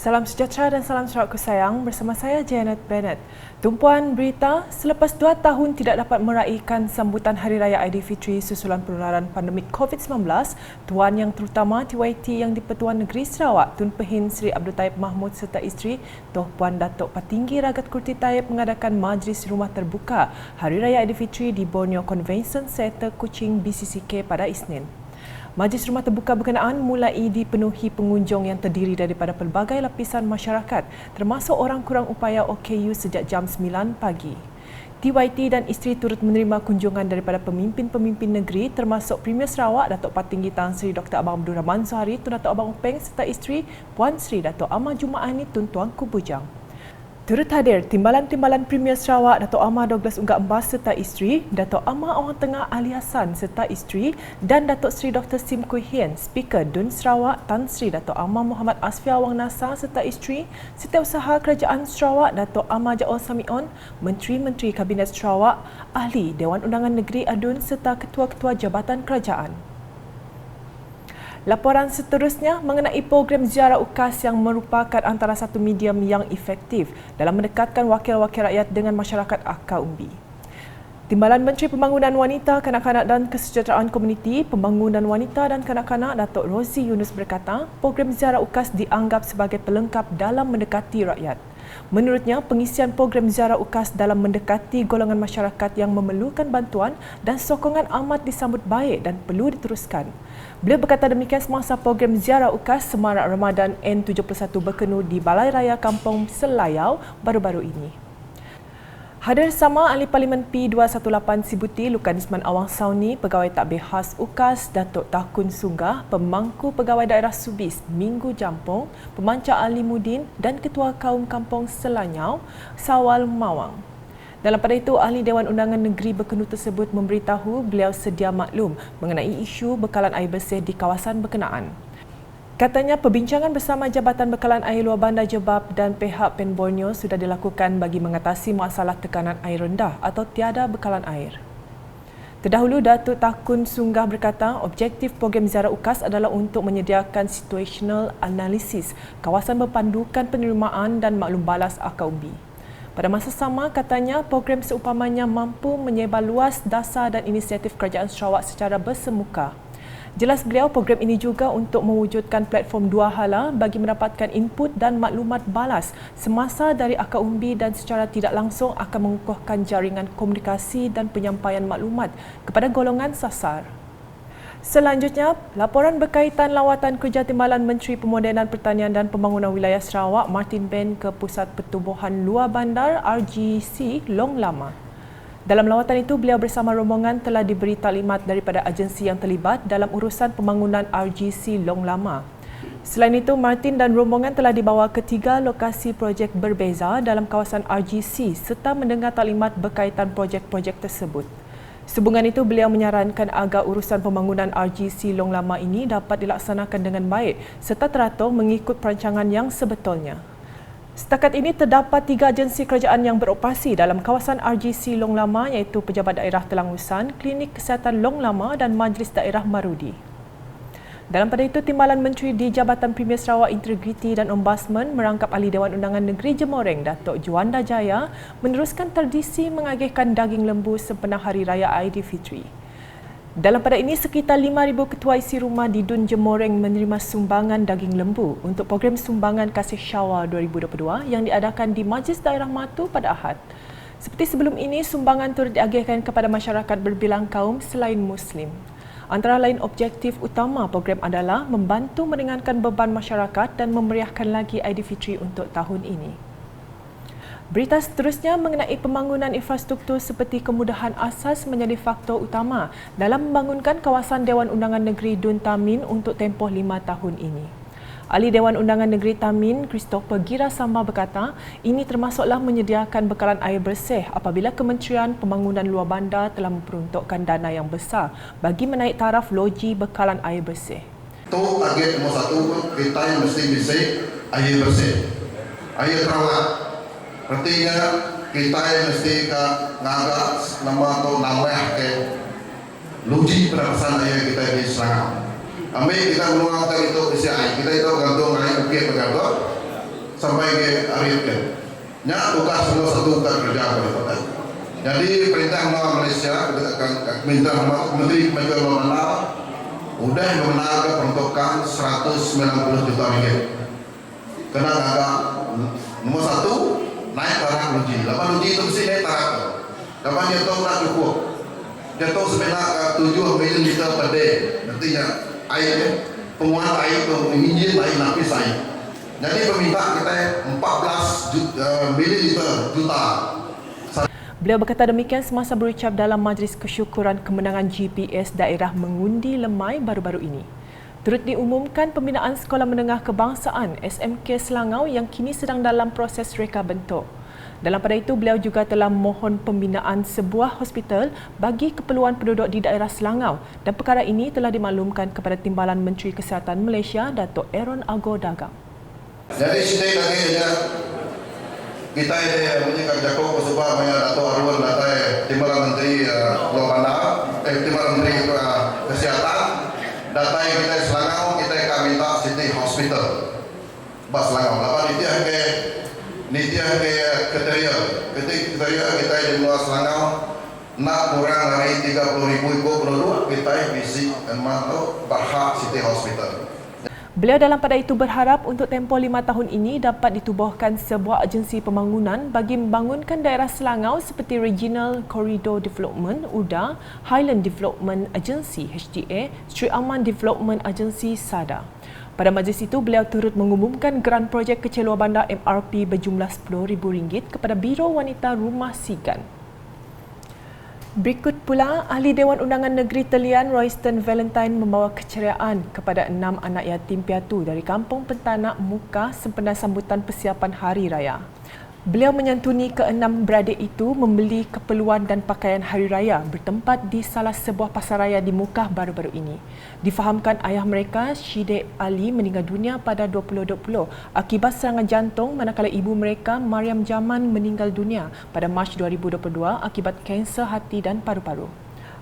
Salam sejahtera dan salam Sarawakku sayang, bersama saya Janet Bennett. Tumpuan berita, selepas 2 tahun tidak dapat meraihkan sambutan Hari Raya Aidilfitri susulan penularan pandemik COVID-19, Tuan Yang Terutama TYT yang di-Pertuan Negeri Sarawak Tun Pehin Sri Abdul Taib Mahmud serta isteri Tuan Puan Datuk Patinggi Ragat Kurti Taib mengadakan majlis rumah terbuka Hari Raya Aidilfitri di Borneo Convention Centre Kuching BCCK pada Isnin. Majlis rumah terbuka berkenaan mulai dipenuhi pengunjung yang terdiri daripada pelbagai lapisan masyarakat termasuk orang kurang upaya OKU sejak jam 9 pagi. TYT dan isteri turut menerima kunjungan daripada pemimpin-pemimpin negeri termasuk Premier Sarawak Datuk Patinggi Tan Sri Dr. Abang Abdul Rahman Zuhari Tun Datuk Abang Openg serta isteri Puan Sri Datuk Amah Jumaani Tun Tuanku Bujang. Turut hadir Timbalan-Timbalan Premier Sarawak Datuk Amah Douglas Unggak Embas serta isteri, Datuk Amah Awang Tengah Ali Hassan serta isteri dan Datuk Seri Dr. Sim Kui Hien, Speaker Dun Sarawak Tan Sri Datuk Amah Muhammad Asfia Awang Nasar serta isteri, Setiausaha Kerajaan Sarawak Datuk Amah Jaol Samion, Menteri-Menteri Kabinet Sarawak, Ahli Dewan Undangan Negeri ADUN serta Ketua-Ketua Jabatan Kerajaan. Laporan seterusnya mengenai program ziarah UKAS yang merupakan antara satu medium yang efektif dalam mendekatkan wakil-wakil rakyat dengan masyarakat akar umbi. Timbalan Menteri Pembangunan Wanita, Kanak-kanak dan Kesejahteraan Komuniti, Pembangunan Wanita dan Kanak-kanak Datuk Rozi Yunus berkata, program ziarah UKAS dianggap sebagai pelengkap dalam mendekati rakyat. Menurutnya, pengisian program ziarah UKAS dalam mendekati golongan masyarakat yang memerlukan bantuan dan sokongan amat disambut baik dan perlu diteruskan. Beliau berkata demikian semasa program ziarah UKAS Semarak Ramadan N71 berkenu di Balai Raya Kampung Selayau baru-baru ini. Hadir sama Ahli Parlimen P218 Sibuti Lukanisman Awang Sauni, Pegawai Tadbir Khas UKAS Datuk Takun Sunggah, Pemangku Pegawai Daerah Subis Minggu Jampong, Pemancar Ali Mudin dan Ketua Kaum Kampung Selanyau Sawal Mawang. Dalam pada itu, Ahli Dewan Undangan Negeri berkenu tersebut memberitahu beliau sedia maklum mengenai isu bekalan air bersih di kawasan berkenaan. Katanya perbincangan bersama Jabatan Bekalan Air Luar Bandar Jebab dan pihak PEN Borneo sudah dilakukan bagi mengatasi masalah tekanan air rendah atau tiada bekalan air. Terdahulu, Datuk Takun Sunggah berkata objektif program ziarah UKAS adalah untuk menyediakan situational analysis kawasan berpandukan penerimaan dan maklum balas akar umbi. Pada masa sama, katanya program seumpamanya mampu menyebar luas dasar dan inisiatif Kerajaan Sarawak secara bersemuka. Jelas beliau, program ini juga untuk mewujudkan platform dua hala bagi mendapatkan input dan maklumat balas semasa dari akar umbi dan secara tidak langsung akan mengukuhkan jaringan komunikasi dan penyampaian maklumat kepada golongan sasar. Selanjutnya, laporan berkaitan lawatan kerja Timbalan Menteri Pemodenan Pertanian dan Pembangunan Wilayah Sarawak Martin Ben ke Pusat Pertubuhan Luar Bandar RGC Long Lama. Dalam lawatan itu, beliau bersama rombongan telah diberi taklimat daripada agensi yang terlibat dalam urusan pembangunan RGC Long Lama. Selain itu, Martin dan rombongan telah dibawa ke 3 lokasi projek berbeza dalam kawasan RGC serta mendengar taklimat berkaitan projek-projek tersebut. Sehubungan itu, beliau menyarankan agar urusan pembangunan RGC Long Lama ini dapat dilaksanakan dengan baik serta teratur mengikut perancangan yang sebetulnya. Setakat ini terdapat 3 agensi kerajaan yang beroperasi dalam kawasan RGC Long Lama iaitu Pejabat Daerah Telangusan, Klinik Kesihatan Long Lama dan Majlis Daerah Marudi. Dalam pada itu, Timbalan Menteri di Jabatan Premier Sarawak Integriti dan Ombudsman merangkap Ahli Dewan Undangan Negeri Jemoreng Datuk Juanda Jaya meneruskan tradisi mengagihkan daging lembu sempena Hari Raya Aidilfitri. Dalam pada ini, sekitar 5,000 ketua isi rumah di Dun Jemoreng menerima sumbangan daging lembu untuk program Sumbangan Kasih Syawal 2022 yang diadakan di Majlis Daerah Matu pada Ahad. Seperti sebelum ini, sumbangan turut diagihkan kepada masyarakat berbilang kaum selain Muslim. Antara lain objektif utama program adalah membantu meringankan beban masyarakat dan memeriahkan lagi Aidilfitri untuk tahun ini. Berita seterusnya mengenai pembangunan infrastruktur seperti kemudahan asas menjadi faktor utama dalam membangunkan kawasan Dewan Undangan Negeri Dun Tamin untuk tempoh 5 tahun ini. Ahli Dewan Undangan Negeri Tamin, Christopher Girasamba berkata, ini termasuklah menyediakan bekalan air bersih apabila Kementerian Pembangunan Luar Bandar telah memperuntukkan dana yang besar bagi menaik taraf loji bekalan air bersih. Itu target nomor 1, kita yang mesti bersih, air bersih, air terawat. Artinya kita yang mesti ngagak nama atau nambah ke loji perampasan air kita di Selangor. Kami kita mengeluarkan itu isi air, kita itu gantung air bukit bergantung. sampai ke Arif ke. Nya tukar semua satu tukar kerja pada. Jadi perintah Malaysia, perintah Menteri Kemajuan Pembangunan udah memenangkan peruntukan 190 juta ringgit. Kena agak nomor 1 naik taraf uji. Lepas uji itu mesti naik taraf. Lepas dia tahu nak cukup. Dia tahu sebenarnya 7 million liter per day. Artinya air penguat air itu menginjil air napis air. Jadi permintaan kita 14 mililiter juta. Beliau berkata demikian semasa berucap dalam majlis kesyukuran kemenangan GPS daerah mengundi Lemai baru-baru ini. Turut diumumkan pembinaan Sekolah Menengah Kebangsaan SMK Selangau yang kini sedang dalam proses reka bentuk. Dalam pada itu, beliau juga telah mohon pembinaan sebuah hospital bagi keperluan penduduk di daerah Selangau dan perkara ini telah dimaklumkan kepada Timbalan Menteri Kesihatan Malaysia, Datuk Aaron Agor Dagang. Jadi sini lagi kita ini menyikat Jakob sebab banyak Datuk Arwan datai Timbalan Menteri Timbalan Menteri Kesihatan datai kita Selangau kita akan minta City Hospital Bas Selangau. Lepas itu kriteria kita di luar Selangau nak kurang dari 30,000 ikut penduduk kita visi dan masuk berhak City Hospital. Beliau dalam pada itu berharap untuk tempoh 5 tahun ini dapat ditubuhkan sebuah agensi pembangunan bagi membangunkan daerah Selangau seperti Regional Corridor Development UDA, Highland Development Agency HDA, Sri Aman Development Agency SADA. Pada majlis itu, beliau turut mengumumkan geran projek kecil luar bandar MRP berjumlah RM10,000 kepada Biro Wanita Rumah Sigan. Berikut pula, Ahli Dewan Undangan Negeri Telian Royston Valentine membawa keceriaan kepada 6 anak yatim piatu dari Kampung Pentanak Muka sempena sambutan persiapan Hari Raya. Beliau menyantuni ke-6 beradik itu membeli keperluan dan pakaian Hari Raya bertempat di salah sebuah pasaraya di Mukah baru-baru ini. Difahamkan ayah mereka, Syidik Ali, meninggal dunia pada 2020 akibat serangan jantung manakala ibu mereka, Mariam Jaman, meninggal dunia pada Mac 2022 akibat kanser hati dan paru-paru.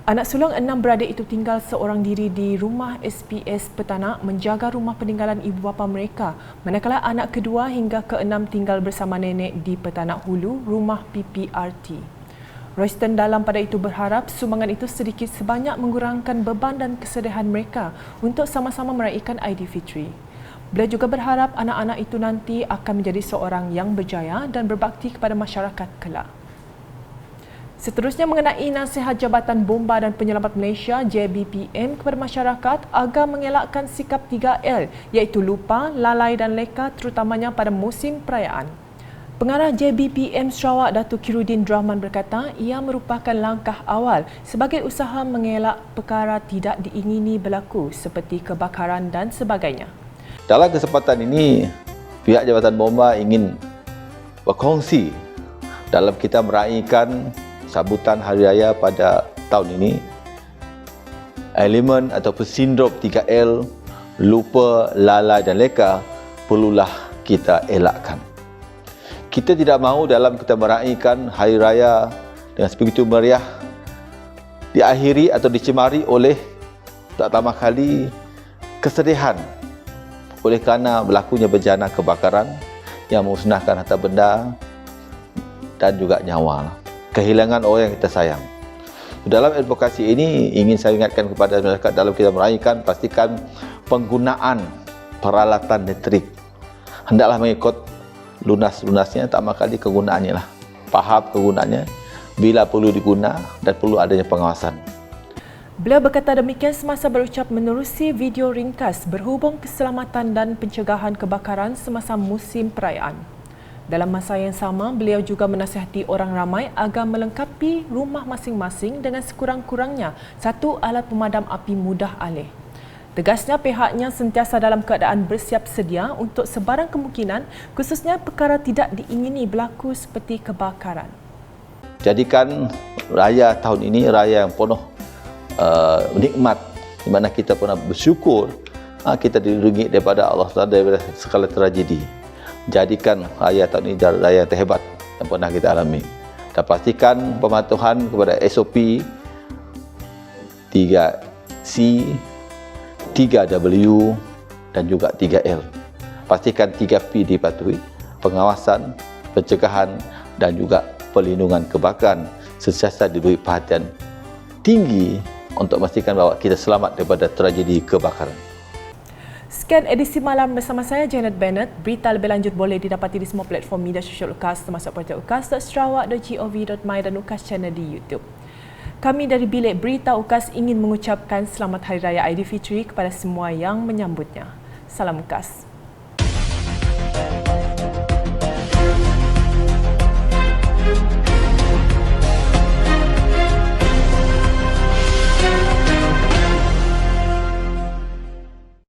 Anak sulung 6 beradik itu tinggal seorang diri di rumah SPS Petanak menjaga rumah peninggalan ibu bapa mereka, manakala anak kedua hingga ke-6 tinggal bersama nenek di Petanak Hulu, rumah PPRT. Royston dalam pada itu berharap sumbangan itu sedikit sebanyak mengurangkan beban dan kesedihan mereka untuk sama-sama meraihkan Aidilfitri. Beliau juga berharap anak-anak itu nanti akan menjadi seorang yang berjaya dan berbakti kepada masyarakat kelak. Seterusnya mengenai nasihat Jabatan Bomba dan Penyelamat Malaysia JBPM kepada masyarakat agar mengelakkan sikap 3L iaitu lupa, lalai dan leka terutamanya pada musim perayaan. Pengarah JBPM Sarawak Datuk Khairuddin Rahman berkata ia merupakan langkah awal sebagai usaha mengelak perkara tidak diingini berlaku seperti kebakaran dan sebagainya. Dalam kesempatan ini, pihak Jabatan Bomba ingin berkongsi dalam kita meraihkan sambutan Hari Raya pada tahun ini. Elemen ataupun sindrom 3L, lupa, lalai dan leka perlulah kita elakkan. Kita tidak mahu dalam kita meraihkan Hari Raya dengan sebegitu meriah diakhiri atau dicemari oleh pertama kali kesedihan oleh kerana berlakunya bencana kebakaran yang memusnahkan harta benda dan juga nyawa, kehilangan orang yang kita sayang. Dalam advokasi ini ingin saya ingatkan kepada masyarakat dalam kita meraihkan, pastikan penggunaan peralatan elektrik hendaklah mengikut lunas-lunasnya, pertama kali kegunaannya lah. Faham kegunaannya, bila perlu diguna dan perlu adanya pengawasan. Beliau berkata demikian semasa berucap menerusi video ringkas berhubung keselamatan dan pencegahan kebakaran semasa musim perayaan. Dalam masa yang sama, beliau juga menasihati orang ramai agar melengkapi rumah masing-masing dengan sekurang-kurangnya satu alat pemadam api mudah alih. Tegasnya pihaknya sentiasa dalam keadaan bersiap sedia untuk sebarang kemungkinan, khususnya perkara tidak diingini berlaku seperti kebakaran. Jadikan raya tahun ini raya yang penuh nikmat, di mana kita pernah bersyukur kita dilindungi daripada Allah SWT daripada segala tragedi. Jadikan raya tahun ini raya terhebat yang pernah kita alami. Dan pastikan pematuhan kepada SOP 3C, 3W dan juga 3L. Pastikan 3P dipatuhi. pengawasan, pencegahan dan juga perlindungan kebakaran sentiasa diberi perhatian tinggi untuk memastikan bahawa kita selamat daripada tragedi kebakaran. Sekian edisi malam bersama saya Janet Bennett. Berita lebih lanjut boleh didapati di semua platform media sosial UKAS termasuk portal ukas.sarawak.gov.my dan UKAS Channel di YouTube. Kami dari Bilik Berita UKAS ingin mengucapkan Selamat Hari Raya Aidilfitri kepada semua yang menyambutnya. Salam UKAS.